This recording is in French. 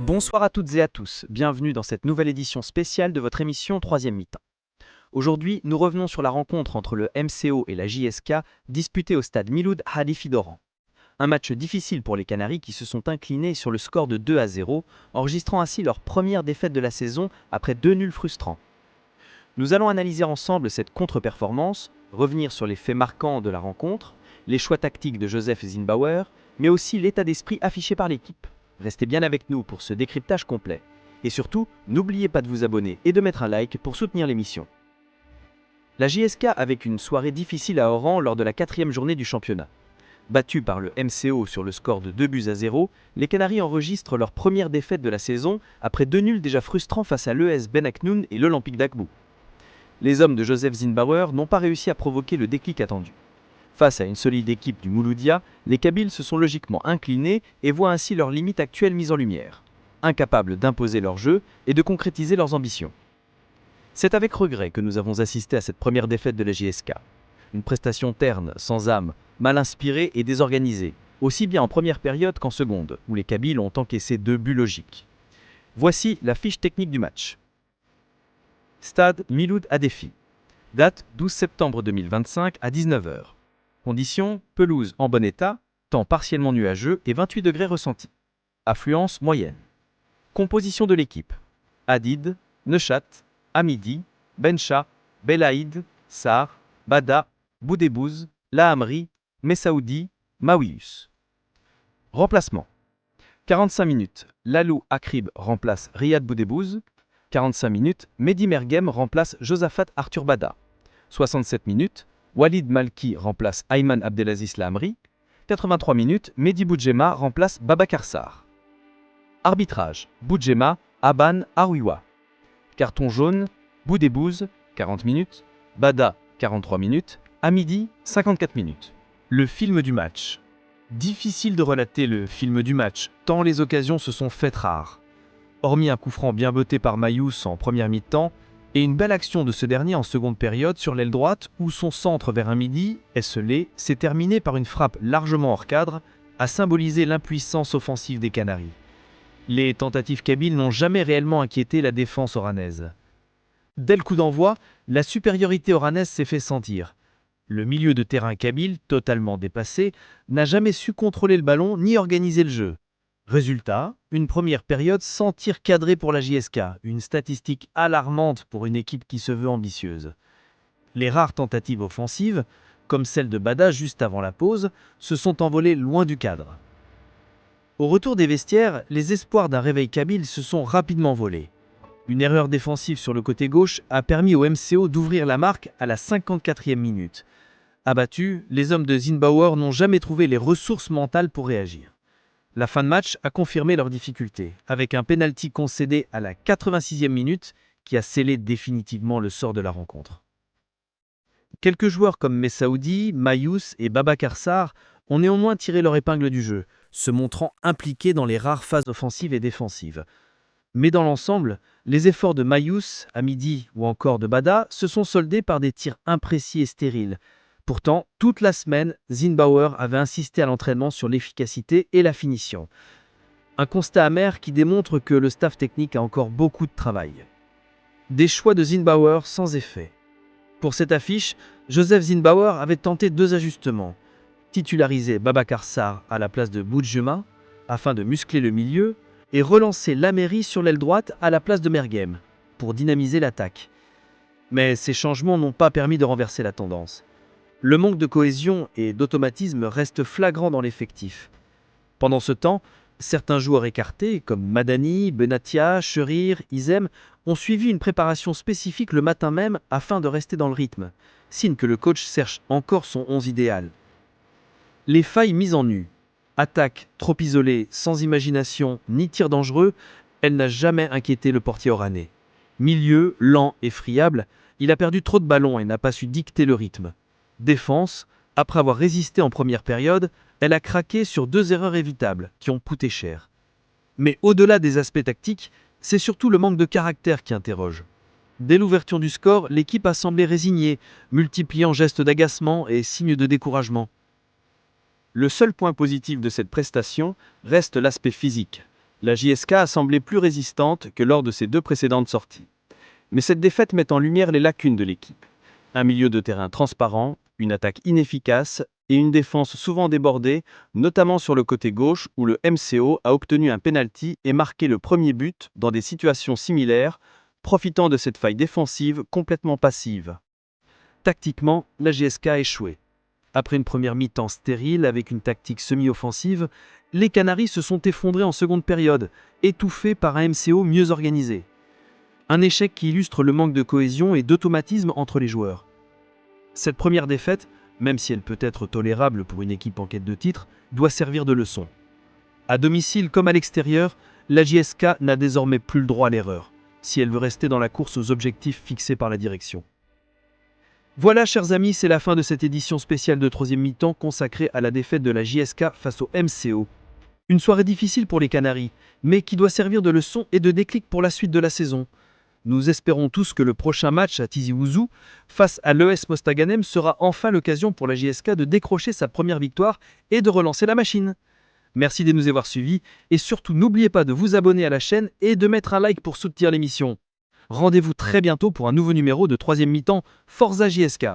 Bonsoir à toutes et à tous, bienvenue dans cette nouvelle édition spéciale de votre émission 3e mi-temps. Aujourd'hui, nous revenons sur la rencontre entre le MCO et la JSK disputée au stade Miloud Khalifi d'Oran. Un match difficile pour les Canaries qui se sont inclinés sur le score de 2-0, enregistrant ainsi leur première défaite de la saison après 2 nuls frustrants. Nous allons analyser ensemble cette contre-performance, revenir sur les faits marquants de la rencontre, les choix tactiques de Joseph Zinnbauer, mais aussi l'état d'esprit affiché par l'équipe. Restez bien avec nous pour ce décryptage complet. Et surtout, n'oubliez pas de vous abonner et de mettre un like pour soutenir l'émission. La JSK avec une soirée difficile à Oran lors de la 4e journée du championnat. Battus par le MCO sur le score de 2-0, les Canaries enregistrent leur première défaite de la saison après 2 nuls déjà frustrants face à l'ES Ben Aknoun et l'Olympique d'Agbou. Les hommes de Joseph Zinnbauer n'ont pas réussi à provoquer le déclic attendu. Face à une solide équipe du Mouloudia, les Kabyles se sont logiquement inclinés et voient ainsi leurs limites actuelles mises en lumière, incapables d'imposer leur jeu et de concrétiser leurs ambitions. C'est avec regret que nous avons assisté à cette première défaite de la JSK. Une prestation terne, sans âme, mal inspirée et désorganisée, aussi bien en première période qu'en seconde, où les Kabyles ont encaissé 2 buts logiques. Voici la fiche technique du match. Stade Miloud Hadéfi. Date 12 septembre 2025 à 19h. Conditions, pelouse en bon état, temps partiellement nuageux et 28 degrés ressentis. Affluence moyenne. Composition de l'équipe. Hadid, Nechat, Hamidi, Bencha, Belaïd, Sar, Bada, Boudebouz, Lahamri, Messaoudi, Mawius. Remplacement. 45 minutes, Lalou Akrib remplace Riyad Boudebouz. 45 minutes, Mehdi Mergem remplace Josaphat Arthur Bada. 67 minutes, Walid Malki remplace Ayman Abdelaziz Lahamri. 83 minutes, Mehdi Boudjema remplace Babacar Sarr. Arbitrage, Boudjema, Aban Arouiwa. Carton jaune, Boudebouz, 40 minutes. Bada, 43 minutes. Hamidi, 54 minutes. Le film du match. Difficile de relater le film du match, tant les occasions se sont faites rares. Hormis un coup franc bien botté par Maïous en première mi-temps, et une belle action de ce dernier en seconde période sur l'aile droite où son centre vers un midi, esselé, s'est terminé par une frappe largement hors cadre, à symboliser l'impuissance offensive des Canaries. Les tentatives kabyles n'ont jamais réellement inquiété la défense oranaise. Dès le coup d'envoi, la supériorité oranaise s'est fait sentir. Le milieu de terrain kabyle, totalement dépassé, n'a jamais su contrôler le ballon ni organiser le jeu. Résultat, une première période sans tir cadré pour la JSK, une statistique alarmante pour une équipe qui se veut ambitieuse. Les rares tentatives offensives, comme celle de Bada juste avant la pause, se sont envolées loin du cadre. Au retour des vestiaires, les espoirs d'un réveil kabyle se sont rapidement volés. Une erreur défensive sur le côté gauche a permis au MCO d'ouvrir la marque à la 54e minute. Abattus, les hommes de Zinnbauer n'ont jamais trouvé les ressources mentales pour réagir. La fin de match a confirmé leurs difficultés, avec un pénalty concédé à la 86e minute qui a scellé définitivement le sort de la rencontre. Quelques joueurs comme Messaoudi, Maïous et Babacar Sarr ont néanmoins tiré leur épingle du jeu, se montrant impliqués dans les rares phases offensives et défensives. Mais dans l'ensemble, les efforts de Maïous, Hamidi ou encore de Bada se sont soldés par des tirs imprécis et stériles. Pourtant, toute la semaine, Zinnbauer avait insisté à l'entraînement sur l'efficacité et la finition. Un constat amer qui démontre que le staff technique a encore beaucoup de travail. Des choix de Zinnbauer sans effet. Pour cette affiche, Joseph Zinnbauer avait tenté 2 ajustements. Titulariser Babacar Sarr à la place de Boudjema, afin de muscler le milieu, et relancer Lahamri sur l'aile droite à la place de Mergem, pour dynamiser l'attaque. Mais ces changements n'ont pas permis de renverser la tendance. Le manque de cohésion et d'automatisme reste flagrant dans l'effectif. Pendant ce temps, certains joueurs écartés, comme Madani, Benatia, Cherir, Izem, ont suivi une préparation spécifique le matin même afin de rester dans le rythme, signe que le coach cherche encore son 11 idéal. Les failles mises en nu. Attaque trop isolée, sans imagination, ni tir dangereux, elle n'a jamais inquiété le portier oranais. Milieu, lent et friable, il a perdu trop de ballons et n'a pas su dicter le rythme. Défense, après avoir résisté en première période, elle a craqué sur 2 erreurs évitables qui ont coûté cher. Mais au-delà des aspects tactiques, c'est surtout le manque de caractère qui interroge. Dès l'ouverture du score, l'équipe a semblé résignée, multipliant gestes d'agacement et signes de découragement. Le seul point positif de cette prestation reste l'aspect physique. La JSK a semblé plus résistante que lors de ses deux précédentes sorties. Mais cette défaite met en lumière les lacunes de l'équipe. Un milieu de terrain transparent, une attaque inefficace et une défense souvent débordée, notamment sur le côté gauche où le MCO a obtenu un penalty et marqué le premier but dans des situations similaires, profitant de cette faille défensive complètement passive. Tactiquement, la JSK a échoué. Après une première mi-temps stérile avec une tactique semi-offensive, les Canaries se sont effondrés en seconde période, étouffés par un MCO mieux organisé. Un échec qui illustre le manque de cohésion et d'automatisme entre les joueurs. Cette première défaite, même si elle peut être tolérable pour une équipe en quête de titre, doit servir de leçon. À domicile comme à l'extérieur, la JSK n'a désormais plus le droit à l'erreur, si elle veut rester dans la course aux objectifs fixés par la direction. Voilà, chers amis, c'est la fin de cette édition spéciale de troisième mi-temps consacrée à la défaite de la JSK face au MCO. Une soirée difficile pour les Canaries, mais qui doit servir de leçon et de déclic pour la suite de la saison. Nous espérons tous que le prochain match à Tizi Ouzou, face à l'ES Mostaganem, sera enfin l'occasion pour la JSK de décrocher sa première victoire et de relancer la machine. Merci de nous avoir suivis, et surtout n'oubliez pas de vous abonner à la chaîne et de mettre un like pour soutenir l'émission. Rendez-vous très bientôt pour un nouveau numéro de troisième mi-temps Forza JSK.